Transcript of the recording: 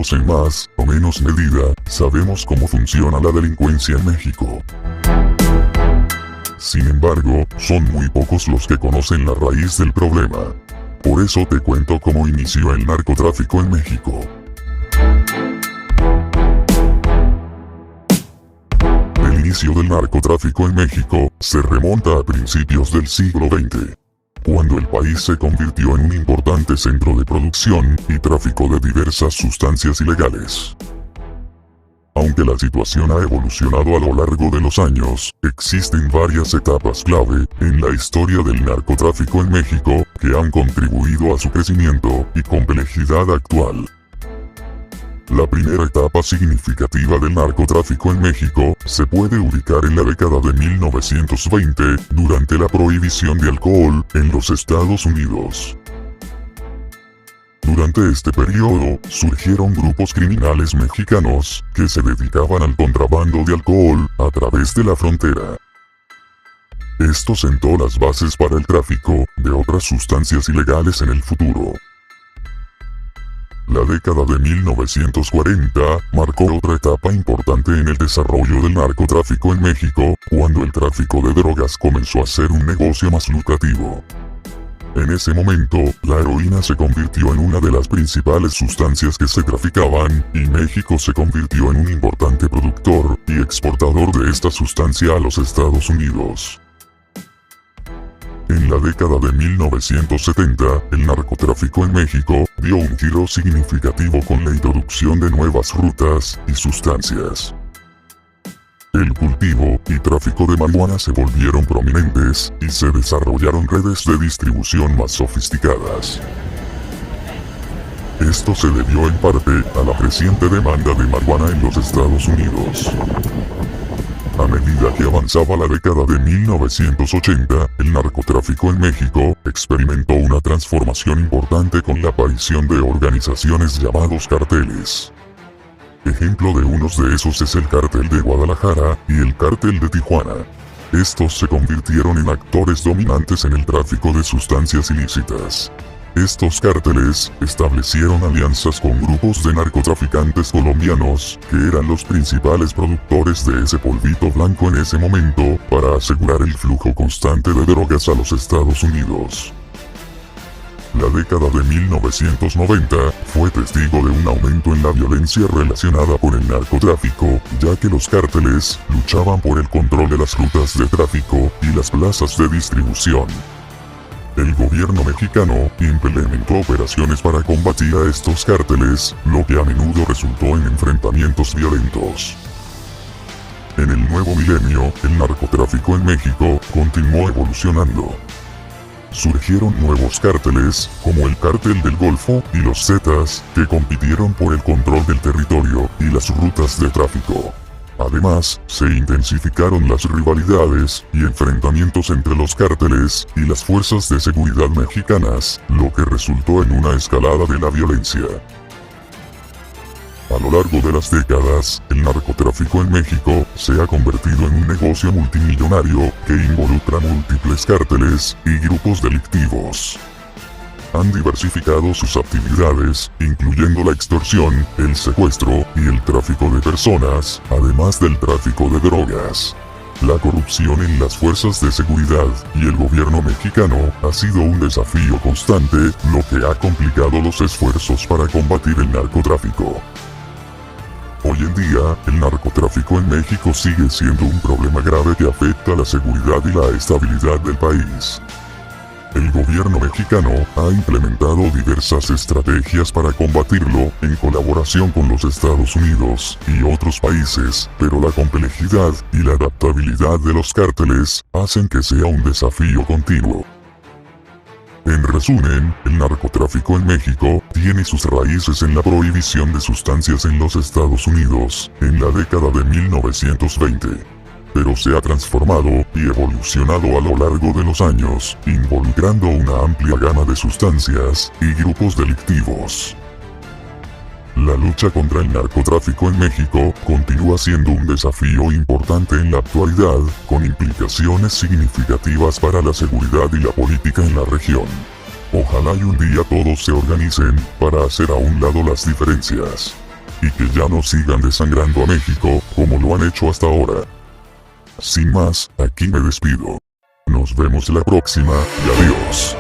todos en más o menos medida, sabemos cómo funciona la delincuencia en México. Sin embargo, son muy pocos los que conocen la raíz del problema. Por eso te cuento cómo inició el narcotráfico en México. El inicio del narcotráfico en México se remonta a principios del siglo XX, cuando el país se convirtió en un importante centro de producción y tráfico de diversas sustancias ilegales. Aunque la situación ha evolucionado a lo largo de los años, existen varias etapas clave en la historia del narcotráfico en México que han contribuido a su crecimiento y complejidad actual. La primera etapa significativa del narcotráfico en México se puede ubicar en la década de 1920, durante la prohibición de alcohol en los Estados Unidos. Durante este periodo, surgieron grupos criminales mexicanos que se dedicaban al contrabando de alcohol a través de la frontera. Esto sentó las bases para el tráfico de otras sustancias ilegales en el futuro. La década de 1940 marcó otra etapa importante en el desarrollo del narcotráfico en México, cuando el tráfico de drogas comenzó a ser un negocio más lucrativo. En ese momento, la heroína se convirtió en una de las principales sustancias que se traficaban, y México se convirtió en un importante productor y exportador de esta sustancia a los Estados Unidos. En la década de 1970, el narcotráfico en México dio un giro significativo con la introducción de nuevas rutas y sustancias. El cultivo y tráfico de marihuana se volvieron prominentes y se desarrollaron redes de distribución más sofisticadas. Esto se debió en parte a la creciente demanda de marihuana en los Estados Unidos. A medida que avanzaba la década de 1980, el narcotráfico en México experimentó una transformación importante con la aparición de organizaciones llamados carteles. Ejemplo de unos de esos es el Cártel de Guadalajara y el Cártel de Tijuana. Estos se convirtieron en actores dominantes en el tráfico de sustancias ilícitas. Estos cárteles establecieron alianzas con grupos de narcotraficantes colombianos, que eran los principales productores de ese polvito blanco en ese momento, para asegurar el flujo constante de drogas a los Estados Unidos. La década de 1990 fue testigo de un aumento en la violencia relacionada con el narcotráfico, ya que los cárteles luchaban por el control de las rutas de tráfico y las plazas de distribución. El gobierno mexicano implementó operaciones para combatir a estos cárteles, lo que a menudo resultó en enfrentamientos violentos. En el nuevo milenio, el narcotráfico en México continuó evolucionando. Surgieron nuevos cárteles, como el Cártel del Golfo y los Zetas, que compitieron por el control del territorio y las rutas de tráfico. Además, se intensificaron las rivalidades y enfrentamientos entre los cárteles y las fuerzas de seguridad mexicanas, lo que resultó en una escalada de la violencia. A lo largo de las décadas, el narcotráfico en México se ha convertido en un negocio multimillonario que involucra múltiples cárteles y grupos delictivos. Han diversificado sus actividades, incluyendo la extorsión, el secuestro y el tráfico de personas, además del tráfico de drogas. La corrupción en las fuerzas de seguridad y el gobierno mexicano ha sido un desafío constante, lo que ha complicado los esfuerzos para combatir el narcotráfico. Hoy en día, el narcotráfico en México sigue siendo un problema grave que afecta a la seguridad y la estabilidad del país. El gobierno mexicano ha implementado diversas estrategias para combatirlo, en colaboración con los Estados Unidos y otros países, pero la complejidad y la adaptabilidad de los cárteles hacen que sea un desafío continuo. En resumen, el narcotráfico en México tiene sus raíces en la prohibición de sustancias en los Estados Unidos, en la década de 1920. Pero se ha transformado y evolucionado a lo largo de los años, involucrando una amplia gama de sustancias y grupos delictivos. La lucha contra el narcotráfico en México continúa siendo un desafío importante en la actualidad, con implicaciones significativas para la seguridad y la política en la región. Ojalá y un día todos se organicen para hacer a un lado las diferencias. y que ya no sigan desangrando a México como lo han hecho hasta ahora. Sin más, aquí me despido. Nos vemos la próxima y adiós.